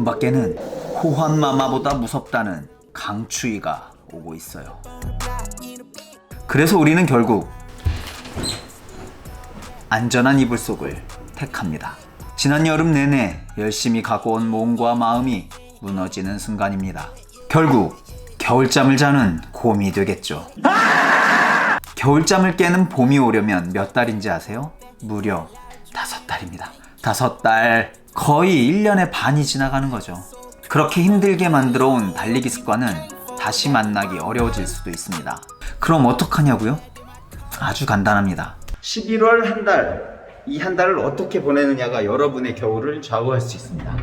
문 밖에는 호환마마보다 무섭다는 강추위가 오고 있어요. 그래서 우리는 결국 안전한 이불 속을 택합니다. 지난 여름 내내 열심히 갖고 온 몸과 마음이 무너지는 순간입니다. 결국 겨울잠을 자는 곰이 되겠죠. 겨울잠을 깨는 봄이 오려면 몇 달인지 아세요? 무려 5달입니다. 5달. 거의 1년의 반이 지나가는 거죠. 그렇게 힘들게 만들어 온 달리기 습관은 다시 만나기 어려워질 수도 있습니다. 그럼 어떡하냐고요? 아주 간단합니다. 11월 한 달. 이 한 달을 어떻게 보내느냐가 여러분의 겨울을 좌우할 수 있습니다.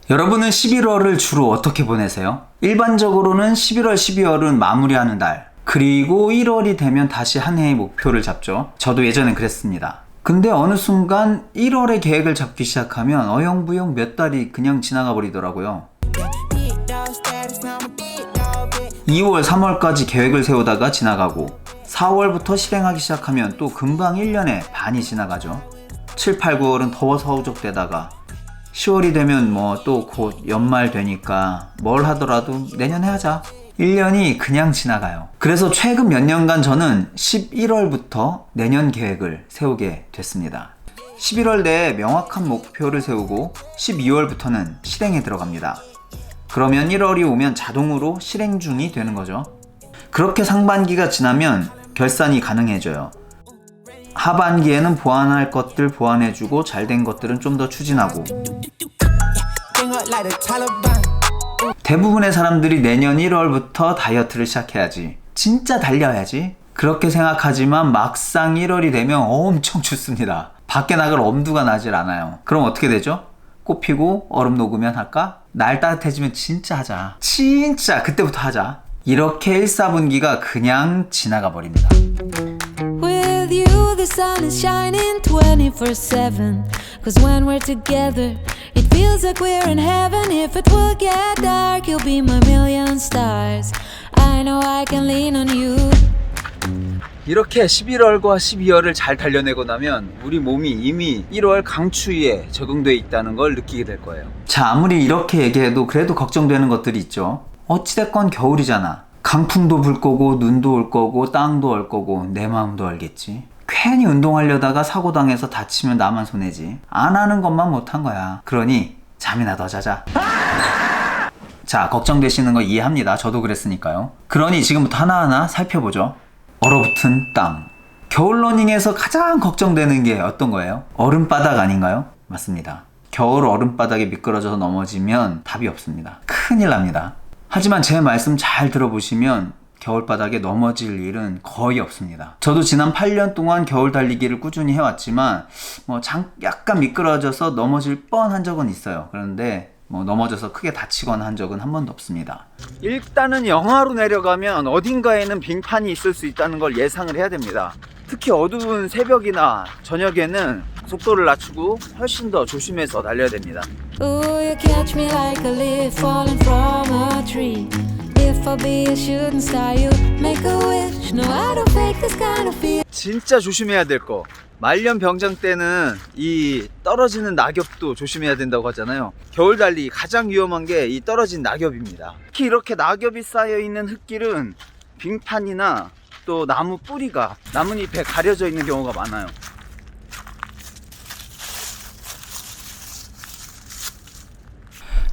여러분은 11월을 주로 어떻게 보내세요? 일반적으로는 11월, 12월은 마무리하는 달, 그리고 1월이 되면 다시 한 해의 목표를 잡죠. 저도 예전엔 그랬습니다. 근데 어느 순간 1월에 계획을 잡기 시작하면 어영부영 몇 달이 그냥 지나가 버리더라고요. 2월, 3월까지 계획을 세우다가 지나가고 4월부터 실행하기 시작하면 또 금방 1년의 반이 지나가죠. 7, 8, 9월은 더워서 허우적대다가 10월이 되면 뭐 또 곧 연말 되니까 뭘 하더라도 내년에 하자. 1년이 그냥 지나가요. 그래서 최근 몇 년간 저는 11월부터 내년 계획을 세우게 됐습니다. 11월 내에 명확한 목표를 세우고 12월부터는 실행에 들어갑니다. 그러면 1월이 오면 자동으로 실행 중이 되는 거죠. 그렇게 상반기가 지나면 결산이 가능해져요. 하반기에는 보완할 것들 보완해주고 잘된 것들은 좀 더 추진하고. 대부분의 사람들이 내년 1월부터 다이어트를 시작해야지, 진짜 달려야지, 그렇게 생각하지만 막상 1월이 되면 엄청 춥습니다. 밖에 나갈 엄두가 나질 않아요. 그럼 어떻게 되죠? 꽃 피고 얼음 녹으면 할까? 날 따뜻해지면 진짜 하자. 진짜 그때부터 하자. 이렇게 1, 4분기가 그냥 지나가 버립니다. With you the sun is shining 24/7 Cause when we're together it feels like we're in heaven. If it will get dark you'll be my million stars. I know I can lean on you. 이렇게 11월과 12월을 잘 달려내고 나면 우리 몸이 이미 1월 강추위에 적응되어 있다는 걸 느끼게 될 거예요. 자, 아무리 이렇게 얘기해도 그래도 걱정되는 것들이 있죠. 어찌됐건 겨울이잖아. 강풍도 불 거고 눈도 올 거고 땅도 얼 거고 내 마음도 알겠지. 괜히 운동하려다가 사고 당해서 다치면 나만 손해지. 안 하는 것만 못한 거야. 그러니 잠이나 더 자자. 자, 걱정되시는 거 이해합니다. 저도 그랬으니까요. 그러니 지금부터 하나하나 살펴보죠. 얼어붙은 땀. 겨울 러닝에서 가장 걱정되는 게 어떤 거예요? 얼음바닥 아닌가요? 맞습니다. 겨울 얼음바닥에 미끄러져서 넘어지면 답이 없습니다. 큰일 납니다. 하지만 제 말씀 잘 들어보시면 겨울바닥에 넘어질 일은 거의 없습니다. 저도 지난 8년 동안 겨울 달리기를 꾸준히 해왔지만 약간 미끄러져서 넘어질 뻔한 적은 있어요. 그런데 넘어져서 크게 다치거나 한 적은 한 번도 없습니다. 일단은 영하로 내려가면 어딘가에는 빙판이 있을 수 있다는 걸 예상을 해야 됩니다. 특히 어두운 새벽이나 저녁에는 속도를 낮추고 훨씬 더 조심해서 달려야 됩니다. Ooh, you catch me like a leaf falling from a tree. If I be a shooting star, you make a wish. No, I don't fake this kind of fear. 진짜 조심해야 될 거. 말년병장 때는 이 떨어지는 낙엽도 조심해야 된다고 하잖아요. 겨울 달리기 가장 위험한 게 이 떨어진 낙엽입니다. 특히 이렇게 낙엽이 쌓여있는 흙길은 빙판이나 또 나무 뿌리가 나뭇잎에 가려져 있는 경우가 많아요.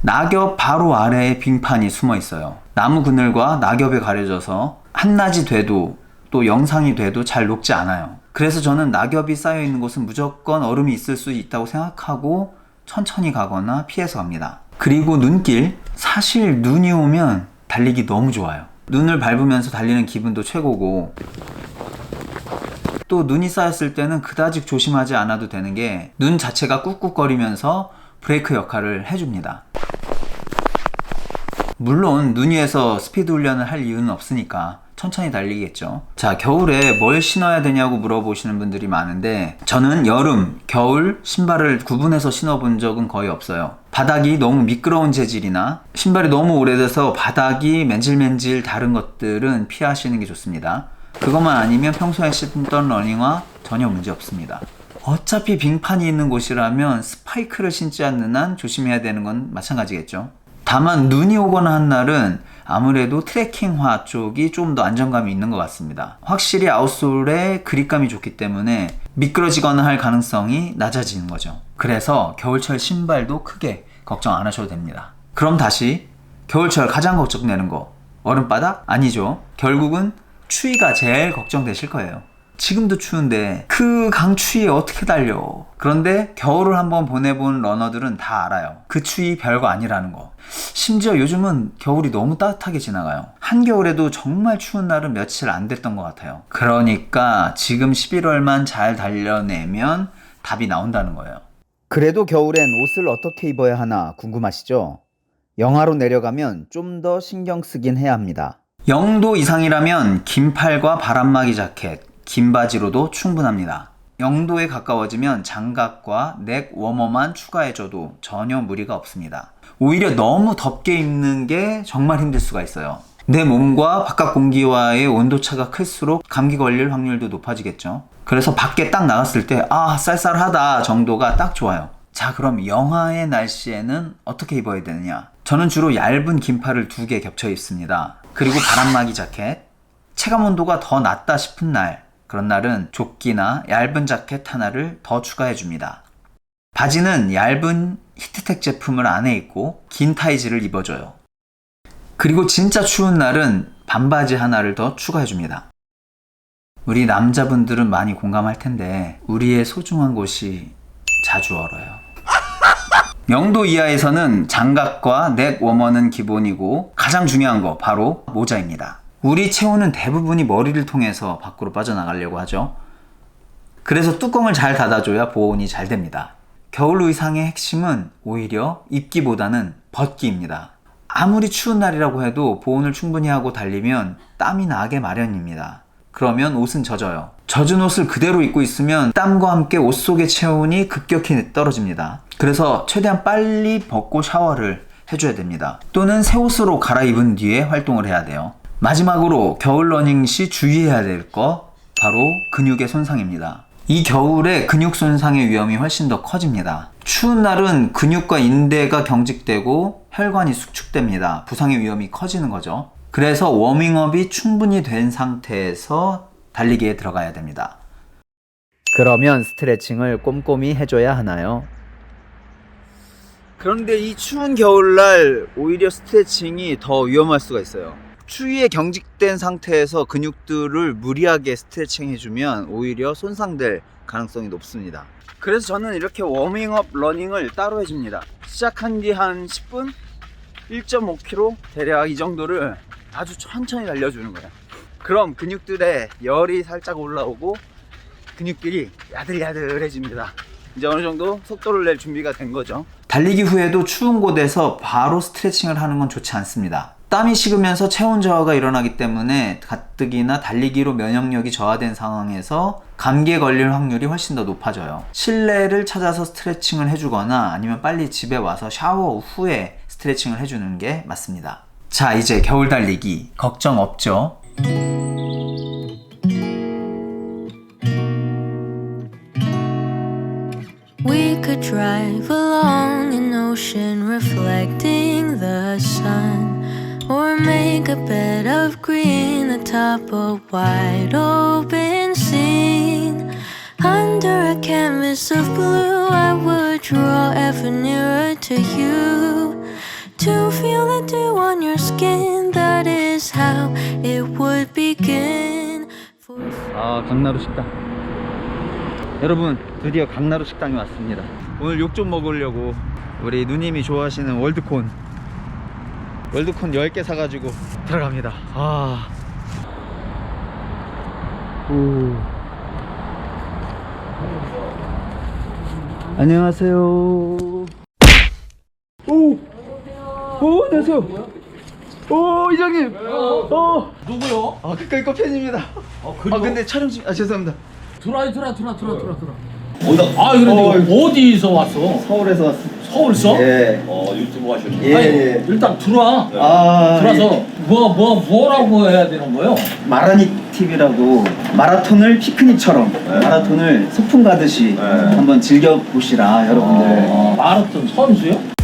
낙엽 바로 아래에 빙판이 숨어 있어요. 나무 그늘과 낙엽에 가려져서 한낮이 돼도 또 영상이 돼도 잘 녹지 않아요. 그래서 저는 낙엽이 쌓여 있는 곳은 무조건 얼음이 있을 수 있다고 생각하고 천천히 가거나 피해서 갑니다. 그리고 눈길, 사실 눈이 오면 달리기 너무 좋아요. 눈을 밟으면서 달리는 기분도 최고고, 또 눈이 쌓였을 때는 그다지 조심하지 않아도 되는 게 눈 자체가 꾹꾹거리면서 브레이크 역할을 해줍니다. 물론 눈 위에서 스피드 훈련을 할 이유는 없으니까 천천히 달리겠죠. 자, 겨울에 뭘 신어야 되냐고 물어보시는 분들이 많은데 저는 여름, 겨울 신발을 구분해서 신어본 적은 거의 없어요. 바닥이 너무 미끄러운 재질이나 신발이 너무 오래돼서 바닥이 맨질맨질 다른 것들은 피하시는 게 좋습니다. 그것만 아니면 평소에 신던 러닝화 전혀 문제 없습니다. 어차피 빙판이 있는 곳이라면 스파이크를 신지 않는 한 조심해야 되는 건 마찬가지겠죠. 다만 눈이 오거나 한 날은 아무래도 트레킹화 쪽이 좀 더 안정감이 있는 것 같습니다. 확실히 아웃솔의 그립감이 좋기 때문에 미끄러지거나 할 가능성이 낮아지는 거죠. 그래서 겨울철 신발도 크게 걱정 안 하셔도 됩니다. 그럼 다시 겨울철 가장 걱정되는 거 얼음바닥? 아니죠. 결국은 추위가 제일 걱정되실 거예요. 지금도 추운데 그 강추위에 어떻게 달려. 그런데 겨울을 한번 보내본 러너들은 다 알아요. 그 추위 별거 아니라는 거. 심지어 요즘은 겨울이 너무 따뜻하게 지나가요. 한겨울에도 정말 추운 날은 며칠 안 됐던 것 같아요. 그러니까 지금 11월만 잘 달려내면 답이 나온다는 거예요. 그래도 겨울엔 옷을 어떻게 입어야 하나 궁금하시죠? 영하로 내려가면 좀 더 신경 쓰긴 해야 합니다. 0도 이상이라면 긴팔과 바람막이 자켓, 긴 바지로도 충분합니다. 0도에 가까워지면 장갑과 넥 워머만 추가해줘도 전혀 무리가 없습니다. 오히려 너무 덥게 입는 게 정말 힘들 수가 있어요. 내 몸과 바깥 공기와의 온도차가 클수록 감기 걸릴 확률도 높아지겠죠. 그래서 밖에 딱 나갔을 때 쌀쌀하다 정도가 딱 좋아요. 자, 그럼 영하의 날씨에는 어떻게 입어야 되느냐? 저는 주로 얇은 긴팔을 2개 겹쳐 입습니다. 그리고 바람막이 자켓. 체감 온도가 더 낮다 싶은 날, 그런 날은 조끼나 얇은 자켓 하나를 더 추가해 줍니다. 바지는 얇은 히트텍 제품을 안에 입고 긴 타이즈를 입어줘요. 그리고 진짜 추운 날은 반바지 하나를 더 추가해 줍니다. 우리 남자분들은 많이 공감할 텐데 우리의 소중한 곳이 자주 얼어요. 0도 이하에서는 장갑과 넥 워머는 기본이고 가장 중요한 거 바로 모자입니다. 우리 체온은 대부분이 머리를 통해서 밖으로 빠져나가려고 하죠. 그래서 뚜껑을 잘 닫아줘야 보온이 잘 됩니다. 겨울 의상의 핵심은 오히려 입기보다는 벗기입니다. 아무리 추운 날이라고 해도 보온을 충분히 하고 달리면 땀이 나게 마련입니다. 그러면 옷은 젖어요. 젖은 옷을 그대로 입고 있으면 땀과 함께 옷 속의 체온이 급격히 떨어집니다. 그래서 최대한 빨리 벗고 샤워를 해줘야 됩니다. 또는 새 옷으로 갈아입은 뒤에 활동을 해야 돼요. 마지막으로 겨울 러닝 시 주의해야 될 거 바로 근육의 손상입니다. 이 겨울에 근육 손상의 위험이 훨씬 더 커집니다. 추운 날은 근육과 인대가 경직되고 혈관이 수축됩니다. 부상의 위험이 커지는 거죠. 그래서 워밍업이 충분히 된 상태에서 달리기에 들어가야 됩니다. 그러면 스트레칭을 꼼꼼히 해줘야 하나요? 그런데 이 추운 겨울날 오히려 스트레칭이 더 위험할 수가 있어요. 추위에 경직된 상태에서 근육들을 무리하게 스트레칭 해주면 오히려 손상될 가능성이 높습니다. 그래서 저는 이렇게 워밍업 러닝을 따로 해줍니다. 시작한 뒤 한 10분? 1.5km? 대략 이 정도를 아주 천천히 달려주는 거예요. 그럼 근육들의 열이 살짝 올라오고 근육들이 야들야들해집니다. 이제 어느 정도 속도를 낼 준비가 된 거죠. 달리기 후에도 추운 곳에서 바로 스트레칭을 하는 건 좋지 않습니다. 땀이 식으면서 체온 저하가 일어나기 때문에 가뜩이나 달리기로 면역력이 저하된 상황에서 감기에 걸릴 확률이 훨씬 더 높아져요. 실내를 찾아서 스트레칭을 해주거나 아니면 빨리 집에 와서 샤워 후에 스트레칭을 해주는 게 맞습니다. 자, 이제 겨울 달리기 걱정 없죠? We could drive along an ocean reflecting the sun, or make a bed of green atop a wide open scene. Under a canvas of blue, I would draw ever nearer to you, to feel the dew on your skin. That is how it would begin. 강나루 식당. 여러분, 드디어 강나루 식당에 왔습니다. 오늘 욕 좀 먹으려고 우리 누님이 좋아하시는 월드콘 10개 사가지고 들어갑니다. 안녕하세요. 안녕하세요. 오 이장님. 누구요? 아 그까이 거 팬입니다. 그래요? 근데 촬영 중 죄송합니다. 들어와. 아, 그런데 어디서 왔어? 서울에서 왔습니다. 서울서? 예. 유튜브 하시는 예. 아니, 예. 일단 들어와. 아 들어와서 뭐라고 해야 되는 거요? 마라니 TV라고 마라톤을 피크닉처럼 마라톤을 소풍 가듯이 한번 즐겨 보시라 여러분들. 마라톤 선수요?